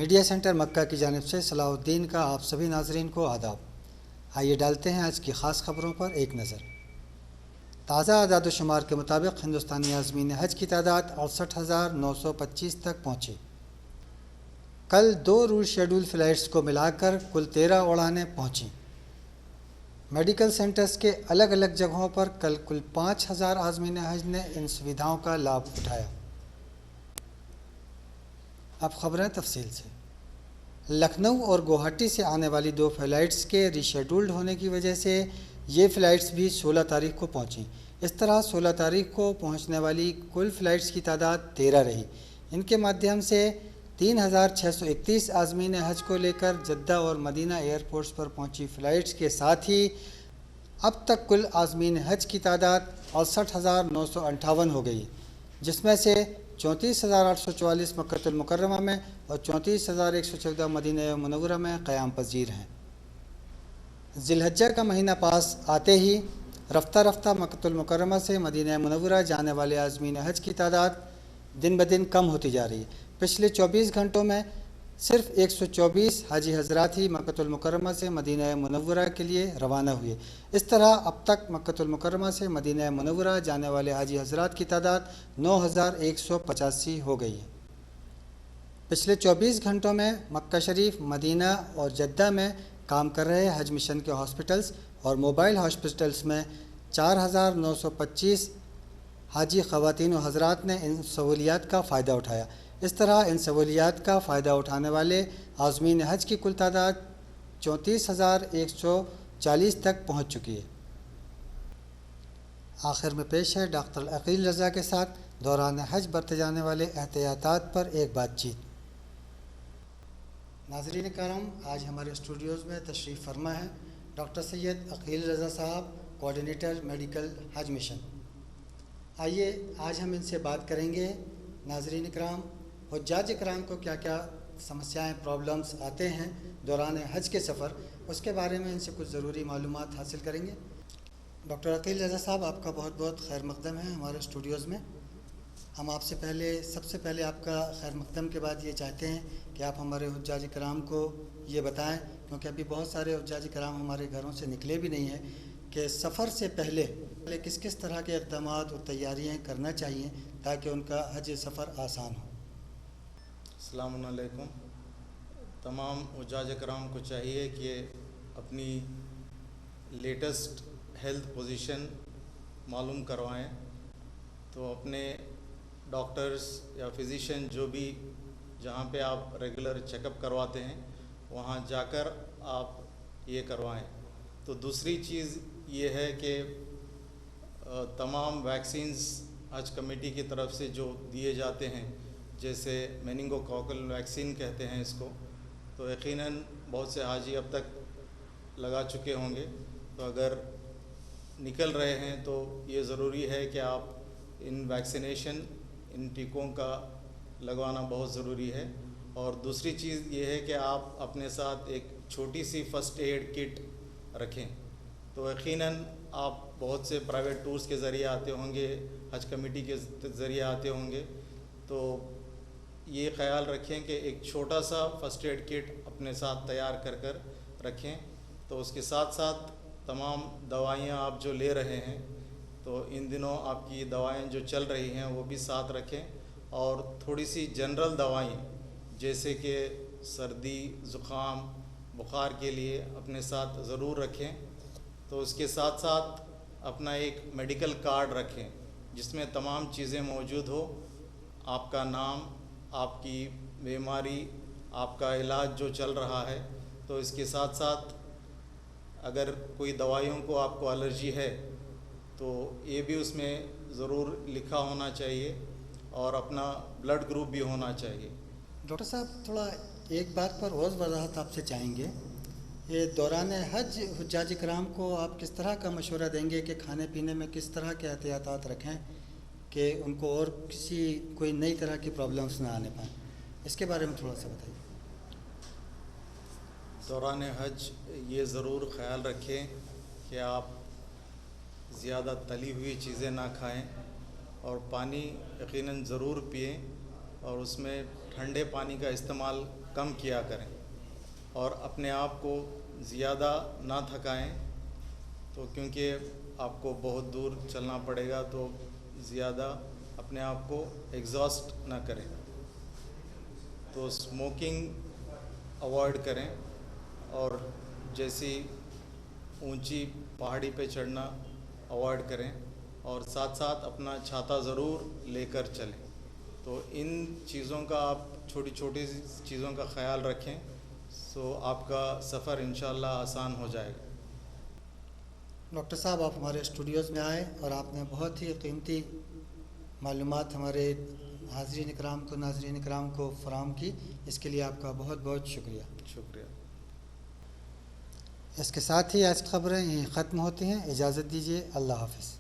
Media centre مکہ کی جانب سے صلاح الدین کا آپ سبھی ناظرین کو آداب۔ آئیے ڈالتے ہیں آج کی خاص خبروں پر ایک نظر۔ تازہ اعداد و شمار کے مطابق ہندوستانی عازمین حج کی تعداد 68,925 تک پہنچی۔ کل 2 ری شیڈول فلائٹس کو ملا کر کل 13 اڑانیں پہنچیں۔ میڈیکل سینٹرز کے الگ الگ جگہوں پر کل 5,000 عازمین حج نے ان سویدھاؤں کا لابھ اٹھایا۔ اب خبریں تفصیل سے۔ لکھنؤ اور گوہاٹی سے آنے والی 2 فلائٹس کے ری شیڈولڈ ہونے کی وجہ سے یہ فلائٹس بھی 16 تاریخ کو پہنچیں۔ اس طرح 16 تاریخ کو پہنچنے والی کل فلائٹس کی تعداد 13 رہی۔ ان کے مادھیم سے 3,631 عازمین حج کو لے کر جدہ اور مدینہ ایئرپورٹس پر پہنچی فلائٹس کے ساتھ ہی اب تک کل عازمین حج کی تعداد 68,958 ہو گئی، جس میں سے 34,844 مکہ المکرمہ میں اور 34,114 مدینہ منورہ میں قیام پذیر ہیں۔ ذی الحجہ کا مہینہ پاس آتے ہی رفتہ رفتہ مکہ المکرمہ سے مدینہ منورہ جانے والے عازمین حج کی تعداد دن بدن کم ہوتی جا رہی ہے۔ پچھلے 24 گھنٹوں میں صرف 124 حاجی حضرات ہی مکہ المکرمہ سے مدینہ منورہ کے لیے روانہ ہوئے۔ اس طرح اب تک مکہ المکرمہ سے مدینہ منورہ جانے والے حاجی حضرات کی تعداد 9,185 ہو گئی ہے۔ پچھلے 24 گھنٹوں میں مکہ شریف، مدینہ اور جدہ میں کام کر رہے حج مشن کے ہاسپٹلز اور موبائل ہاسپٹلز میں 4,925 حاجی خواتین و حضرات نے ان سہولیات کا فائدہ اٹھایا۔ اس طرح ان سہولیات کا فائدہ اٹھانے والے عازمین حج کی کل تعداد 34,140 تک پہنچ چکی ہے۔ آخر میں پیش ہے ڈاکٹر عقیل رضا کے ساتھ دوران حج برتے جانے والے احتیاطات پر ایک بات چیت۔ ناظرین کرام، آج ہمارے اسٹوڈیوز میں تشریف فرما ہے ڈاکٹر سید عقیل رضا صاحب، کوآرڈینیٹر میڈیکل حج مشن۔ آئیے آج ہم ان سے بات کریں گے۔ ناظرین کرام، حجاج کرام کو کیا کیا سمسیائیں، پرابلمز آتے ہیں دوران حج کے سفر، اس کے بارے میں ان سے کچھ ضروری معلومات حاصل کریں گے۔ ڈاکٹر عقیل رضا صاحب، آپ کا بہت بہت خیر مقدم ہے ہمارے اسٹوڈیوز میں۔ ہم آپ سے سب سے پہلے آپ کا خیر مقدم کے بعد یہ چاہتے ہیں کہ آپ ہمارے حجاج کرام کو یہ بتائیں، کیونکہ ابھی بہت سارے حجاج کرام ہمارے گھروں سے نکلے بھی نہیں ہیں، کہ سفر سے پہلے کس کس طرح کے اقدامات اور تیاریاں کرنا چاہیے تاکہ ان کا حج سفر آسان ہو۔ السلام علیکم۔ تمام حجاج کرام کو چاہیے کہ اپنی لیٹسٹ ہیلتھ پوزیشن معلوم کروائیں، تو اپنے ڈاکٹرز یا فزیشین جو بھی جہاں پہ آپ ریگولر چیک اپ کرواتے ہیں وہاں جا کر آپ یہ کروائیں۔ تو دوسری چیز یہ ہے کہ تمام ویکسینز حج کمیٹی کی طرف سے جو دیے جاتے ہیں، جیسے میننگو کوکل ویکسین کہتے ہیں اس کو، تو یقیناً بہت سے حاجی اب تک لگا چکے ہوں گے۔ تو اگر نکل رہے ہیں تو یہ ضروری ہے کہ آپ ان ویکسینیشن، ان ٹیکوں کا لگوانا بہت ضروری ہے۔ اور دوسری چیز یہ ہے کہ آپ اپنے ساتھ ایک چھوٹی سی فرسٹ ایڈ کٹ رکھیں۔ تو یقیناً آپ بہت سے پرائیویٹ ٹورز کے ذریعے آتے ہوں گے، حج کمیٹی کے ذریعے آتے ہوں گے، تو یہ خیال رکھیں کہ ایک چھوٹا سا فرسٹ ایڈ کٹ اپنے ساتھ تیار کر رکھیں۔ تو اس کے ساتھ ساتھ تمام دوائیاں آپ جو لے رہے ہیں، تو ان دنوں آپ کی دوائیں جو چل رہی ہیں وہ بھی ساتھ رکھیں، اور تھوڑی سی جنرل دوائیں جیسے کہ سردی، زکام، بخار کے لیے اپنے ساتھ ضرور رکھیں۔ تو اس کے ساتھ ساتھ اپنا ایک میڈیکل کارڈ رکھیں جس میں تمام چیزیں موجود ہو، آپ کا نام، آپ کی بیماری، آپ کا علاج جو چل رہا ہے۔ تو اس کے ساتھ ساتھ اگر کوئی دوائیوں کو آپ کو الرجی ہے تو یہ بھی اس میں ضرور لکھا ہونا چاہیے، اور اپنا بلڈ گروپ بھی ہونا چاہیے۔ ڈاکٹر صاحب، تھوڑا ایک بات پر اور وضاحت آپ سے چاہیں گے۔ یہ دوران حج حجاج کرام کو آپ کس طرح کا مشورہ دیں گے کہ کھانے پینے میں کس طرح کے احتیاطات رکھیں کہ ان کو اور کوئی نئی طرح کی پرابلمس نہ آنے پائیں؟ اس کے بارے میں تھوڑا سا بتائیے۔ دوران حج یہ ضرور خیال رکھیں کہ آپ زیادہ تلی ہوئی چیزیں نہ کھائیں، اور پانی یقیناً ضرور پئیں، اور اس میں ٹھنڈے پانی کا استعمال کم کیا کریں اور اپنے آپ کو زیادہ نہ تھکائیں، تو کیونکہ آپ کو بہت دور چلنا پڑے گا تو زیادہ اپنے آپ کو ایگزاسٹ نہ کریں۔ تو اسموکنگ اوائڈ کریں اور جیسی اونچی پہاڑی پہ چڑھنا اوائڈ کریں، اور ساتھ ساتھ اپنا چھاتا ضرور لے کر چلیں۔ تو ان چیزوں کا آپ چھوٹی چھوٹی چیزوں کا خیال رکھیں، سو آپ کا سفر انشاءاللہ آسان ہو جائے گا۔ ڈاکٹر صاحب، آپ ہمارے اسٹوڈیوز میں آئے اور آپ نے بہت ہی قیمتی معلومات ہمارے حاضرین اکرام کو، ناظرین اکرام کو فراہم کی، اس کے لیے آپ کا بہت بہت شکریہ۔ شکریہ۔ اس کے ساتھ ہی آج کی خبریں یہیں ختم ہوتی ہیں۔ اجازت دیجیے، اللہ حافظ۔